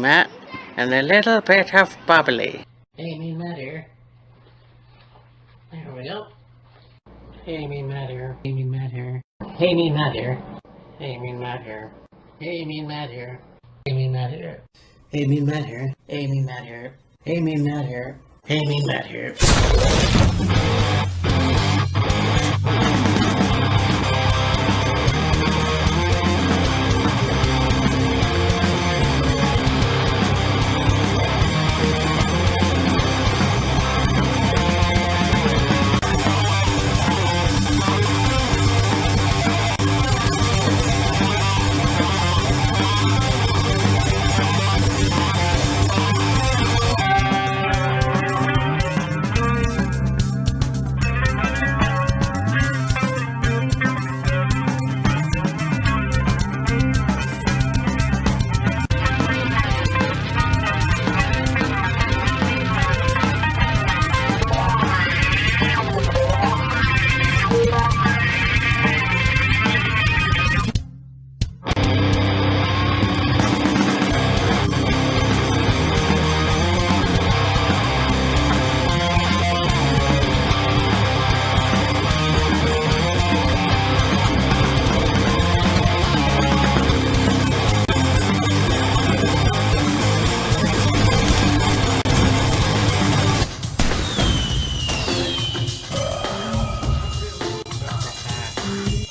Matt, and a little bit of bubbly. Hey, Mean Matt here. There we go. Hey, Mean Matt here. Hey, Mean Matt here. Hey, Mean Matt here. Hey, Mean Matt here. Hey, Mean Matt here. Hey, Mean Matt here. Hey, Mean Matt here. Hey, Mean Matt here. Hey, Mean Matt here. Hey, Mean Matt here.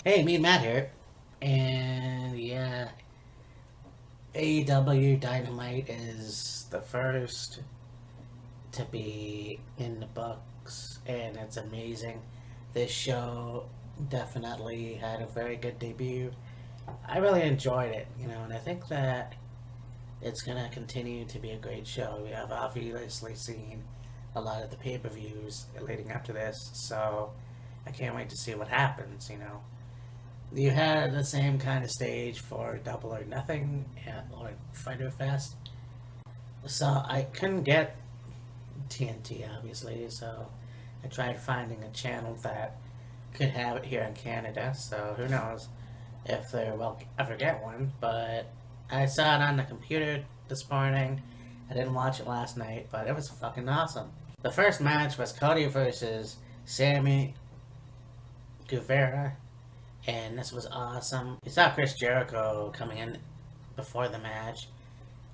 Hey, me and Matt here. And yeah, AEW Dynamite is the first to be in the books, and it's amazing. This show definitely had a very good debut. I really enjoyed it, and I think that it's going to continue to be a great show. We have obviously seen a lot of the pay-per-views leading up to this, so I can't wait to see what happens. You had the same kind of stage for Double or Nothing or Fighter Fest. So I couldn't get TNT, obviously, so I tried finding a channel that could have it here in Canada. So who knows if they will ever get one. But I saw it on the computer this morning. I didn't watch it last night, but it was fucking awesome. The first match was Cody versus Sammy Guevara. And this was awesome. You saw Chris Jericho coming in before the match,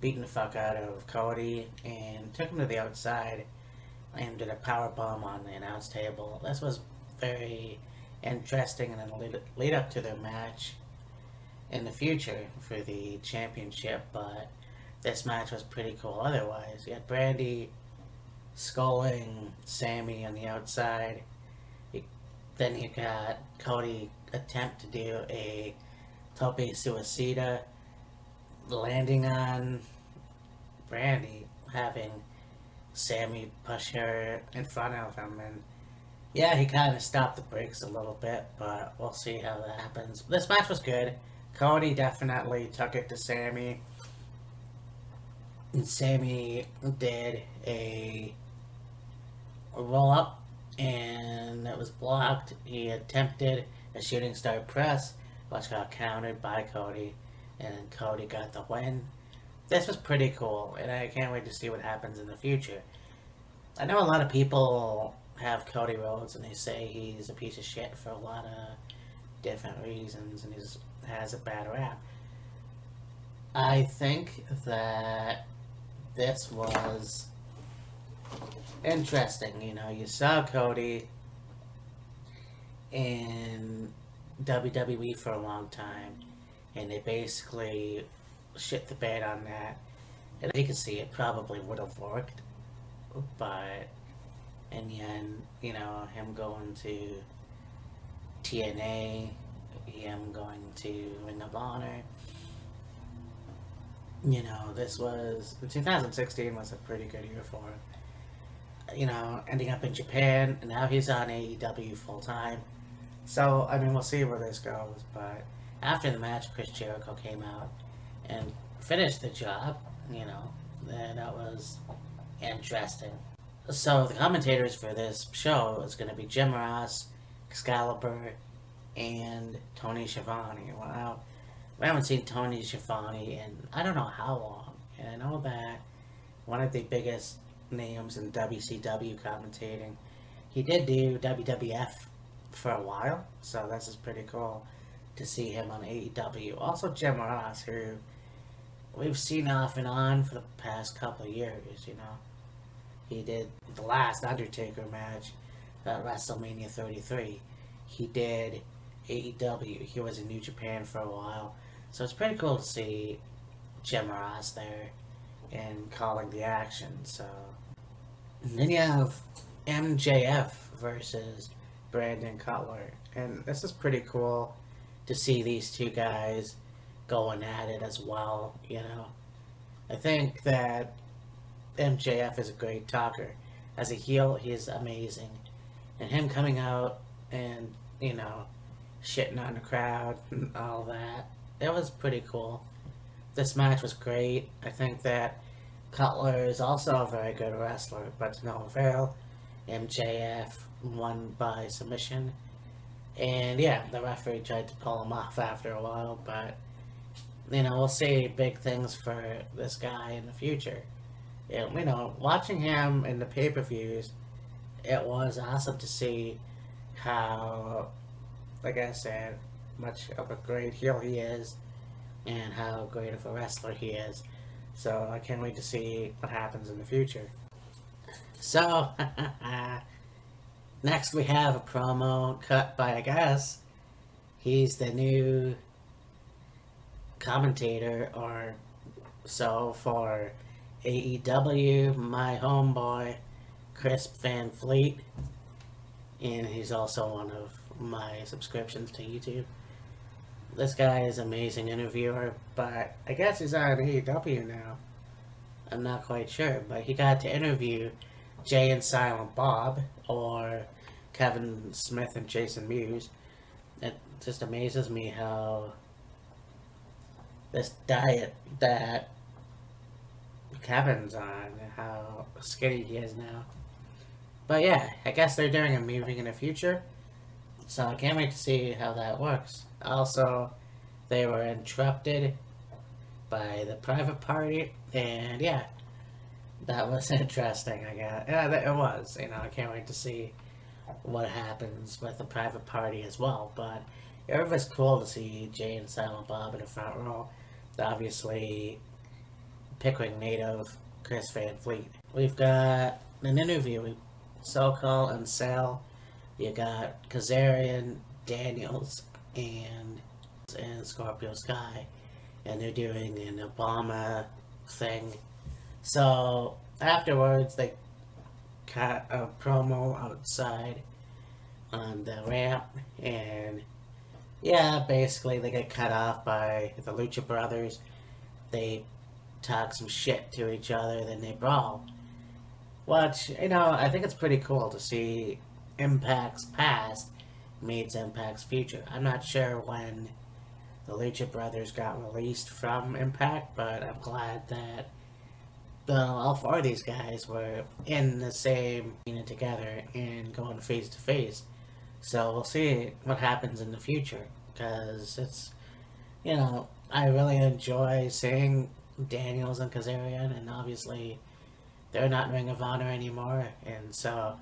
beating the fuck out of Cody, and took him to the outside and did a power bomb on the announce table. This was very interesting, and it'll lead up to their match in the future for the championship. But this match was pretty cool otherwise. You had Brandy sculling Sammy on the outside. Then you got Cody attempt to do a tope suicida, landing on Brandy, having Sammy push her in front of him. And yeah, he kind of stopped the brakes a little bit, but we'll see how that happens. This match was good. Cody definitely took it to Sammy. And Sammy did a roll-up, and it was blocked. He attempted a shooting star press, which got countered by Cody, and Cody got the win. This was pretty cool, and I can't wait to see what happens in the future. I know a lot of people have Cody Rhodes, and they say he's a piece of shit for a lot of different reasons, and he has a bad rap. I think that this was interesting. You saw Cody in WWE for a long time, and they basically shit the bed on that. And you can see it probably would have worked, but in the end, him going to TNA, him going to Ring of Honor, this was 2016 was a pretty good year for him. Ending up in Japan, and now he's on AEW full time. So, we'll see where this goes, but after the match, Chris Jericho came out and finished the job, and that was interesting. So, the commentators for this show is going to be Jim Ross, Excalibur, and Tony Schiavone. Wow. We haven't seen Tony Schiavone in I don't know how long, And I know that one of the biggest names in WCW commentating, he did do WWF for a while, so this is pretty cool to see him on AEW. Also, Jim Ross, who we've seen off and on for the past couple of years, you know. He did the last Undertaker match at WrestleMania 33. He did AEW. He was in New Japan for a while. So it's pretty cool to see Jim Ross there and calling the action. So and then you have MJF versus Brandon Cutler. And this is pretty cool to see these two guys going at it as well, you know. I think that MJF is a great talker. As a heel, he's amazing. And him coming out and, you know, shitting on the crowd and all that, it was pretty cool. This match was great. I think that Cutler is also a very good wrestler, but to no avail. MJF won by submission. And yeah, the referee tried to pull him off after a while, but you know, we'll see big things for this guy in the future. And, you know, watching him in the pay-per-views, it was awesome to see how, like I said, much of a great heel he is and how great of a wrestler he is. So I can't wait to see what happens in the future. So, next we have a promo cut by, I guess, he's the new commentator or so for AEW, my homeboy Chris Van Fleet, and he's also one of my subscriptions to YouTube. This guy is an amazing interviewer, but I guess he's on AEW now. I'm not quite sure, but he got to interview Jay and Silent Bob or Kevin Smith and Jason Mewes. It just amazes me how this diet that Kevin's on, how skinny he is now. But yeah, I guess they're doing a moving in the future, so I can't wait to see how that works. Also, they were interrupted by the private party, and yeah, that was interesting, I guess. Yeah, it was. You know, I can't wait to see what happens with the private party as well. But it was cool to see Jay and Silent Bob in the front row. Obviously, Pickering native Chris Van Fleet. We've got an interview with SoCal and Sal. You got Kazarian, Daniels, and Scorpio Sky, and they're doing an Obama thing. So afterwards, they cut a promo outside on the ramp, and yeah, basically they get cut off by the Lucha Brothers. They talk some shit to each other, then they brawl. Which, you know, I think it's pretty cool to see Impact's past meets Impact's future. I'm not sure when the Lucha Brothers got released from Impact, but I'm glad that all four of these guys were in the same unit together and going face to face. So we'll see what happens in the future, because it's, you know, I really enjoy seeing Daniels and Kazarian, and obviously they're not in Ring of Honor anymore, and so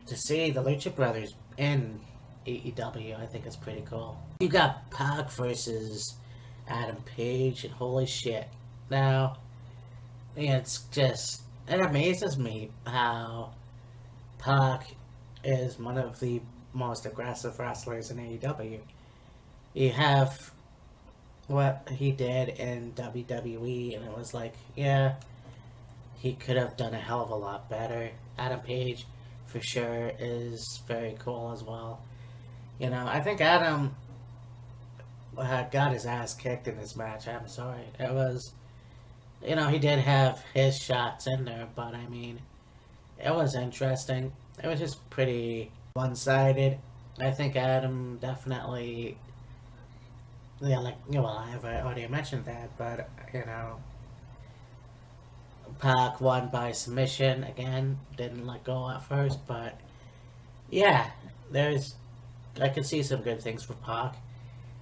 to see the Lucha Brothers in AEW, I think is pretty cool. You got Pac versus Adam Page, and holy shit. Now, it's just, it amazes me how Pac is one of the most aggressive wrestlers in AEW. You have what he did in WWE, and it was like, yeah, he could have done a hell of a lot better. Adam Page, for sure, is very cool as well. You know, I think Adam got his ass kicked in this match. I'm sorry. It was, you know, he did have his shots in there, but I mean, it was interesting. It was just pretty one-sided. I think Adam definitely, yeah, like, well, I've already mentioned that, but, you know, Pac won by submission again. Didn't let go at first, but yeah, I could see some good things for Pac.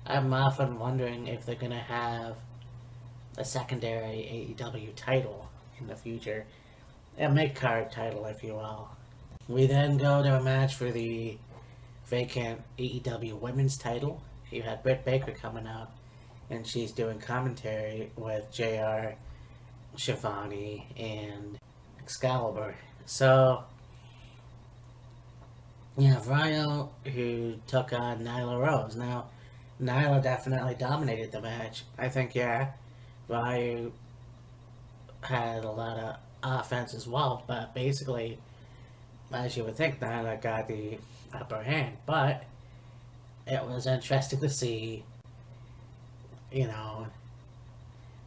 I'm often wondering if they're gonna have a secondary AEW title in the future. A mid-card title, if you will. We then go to a match for the vacant AEW women's title. You had Britt Baker coming up, and she's doing commentary with JR, Shivani, and Excalibur. So, you have Ryo, who took on Nyla Rose. Now, Nyla definitely dominated the match. I think, yeah, Ryo had a lot of offense as well, but basically, as you would think, Nyla got the upper hand. But it was interesting to see, you know,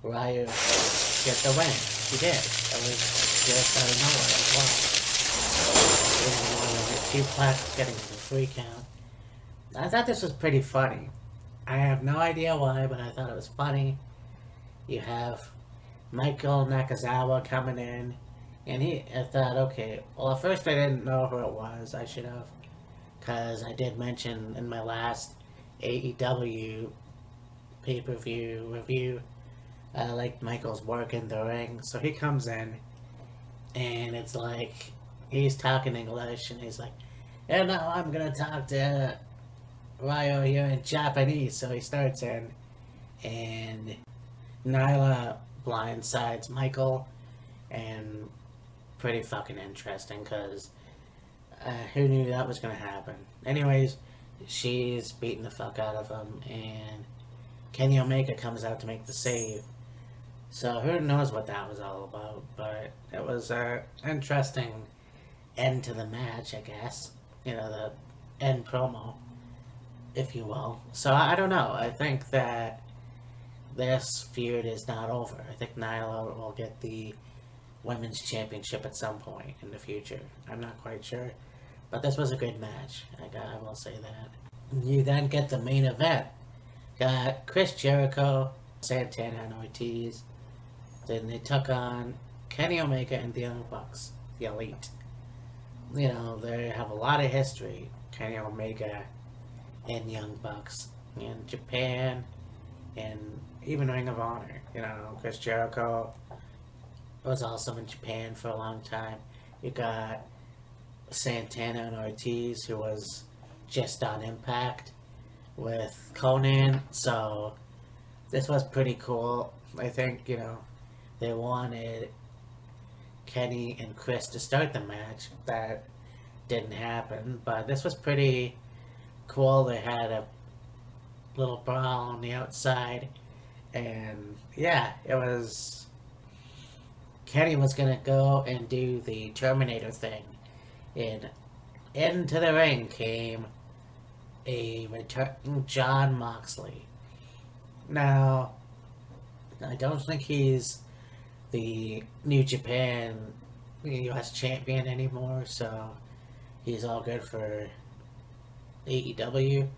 Ryo get the win. She did. It was just out of nowhere as well. She plaques getting to the 3 count. I thought this was pretty funny. I have no idea why, but I thought it was funny. You have Michael Nakazawa coming in, and I thought, okay, well, at first I didn't know who it was. I should have, because I did mention in my last AEW pay-per-view review, I liked Michael's work in the ring. So he comes in, and it's like, he's talking English, and he's like, and now I'm gonna talk to Ryo here in Japanese. So he starts in, and Nyla blindsides Michael, and pretty fucking interesting, because who knew that was gonna happen? Anyways, she's beating the fuck out of him, and Kenny Omega comes out to make the save. So who knows what that was all about, but it was an interesting end to the match, I guess. You know, the end promo, if you will. So I don't know. I think that this feud is not over. I think Nyla will get the women's championship at some point in the future. I'm not quite sure. But this was a good match. I will say that. You then get the main event. Got Chris Jericho, Santana, and Ortiz. Then they took on Kenny Omega and the Young Bucks, the Elite. You know, they have a lot of history, Kenny Omega and Young Bucks, in Japan and even Ring of Honor. You know, Chris Jericho was also in Japan for a long time. You got Santana and Ortiz, who was just on Impact with Conan. So this was pretty cool. I think, you know, they wanted Kenny and Chris to start the match. That didn't happen, but this was pretty cool. They had a little brawl on the outside, and yeah, it was. Kenny was gonna go and do the Terminator thing, and into the ring came a return John Moxley. Now, I don't think he's the New Japan US champion anymore, so he's all good for AEW.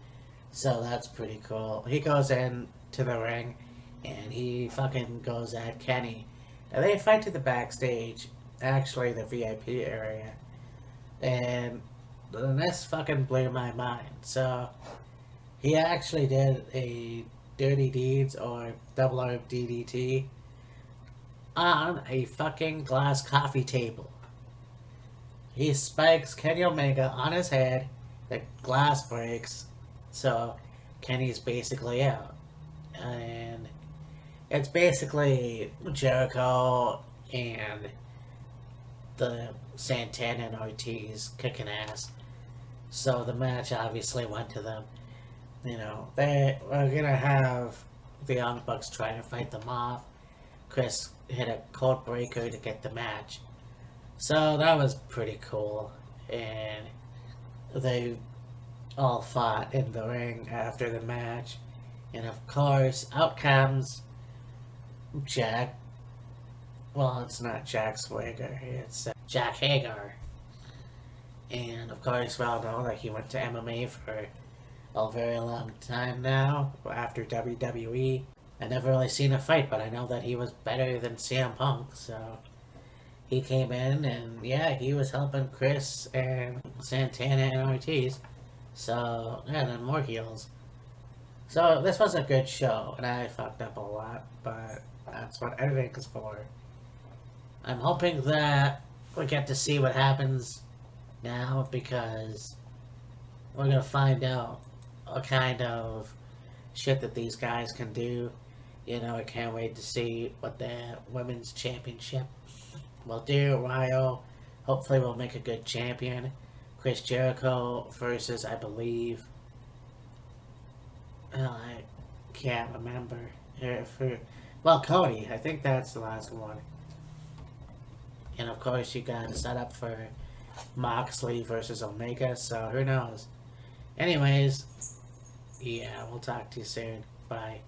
So that's pretty cool. He goes in to the ring, and he fucking goes at Kenny. Now they fight to the backstage, actually the VIP area, and this fucking blew my mind. So he actually did a Dirty Deeds or Double R DDT on a fucking glass coffee table. He spikes Kenny Omega on his head, the glass breaks, so Kenny's basically out. And it's basically Jericho and the Santana and Ortiz kicking ass. So the match obviously went to them. You know, they were gonna have the Young Bucks try to fight them off. Chris hit a cold breaker to get the match. So that was pretty cool. And they all fought in the ring after the match. And of course, out comes Jack. Well, it's not Jack Swagger, it's Jack Hager. And of course, we all know that he went to MMA for a very long time now, after WWE. I never really seen a fight, but I know that he was better than CM Punk, so he came in and yeah, he was helping Chris and Santana and Ortiz. So, yeah, then more heels. So this was a good show, and I fucked up a lot, but That's what editing is for. I'm hoping that we get to see what happens now, because we're gonna find out what kind of shit that these guys can do. You know, I can't wait to see what the women's championship will do. Ryo, hopefully, will make a good champion. Chris Jericho versus, I believe, well, I can't remember. Well, Cody, I think that's the last one. And of course, you got to set up for Moxley versus Omega, so who knows. Anyways, yeah, we'll talk to you soon. Bye.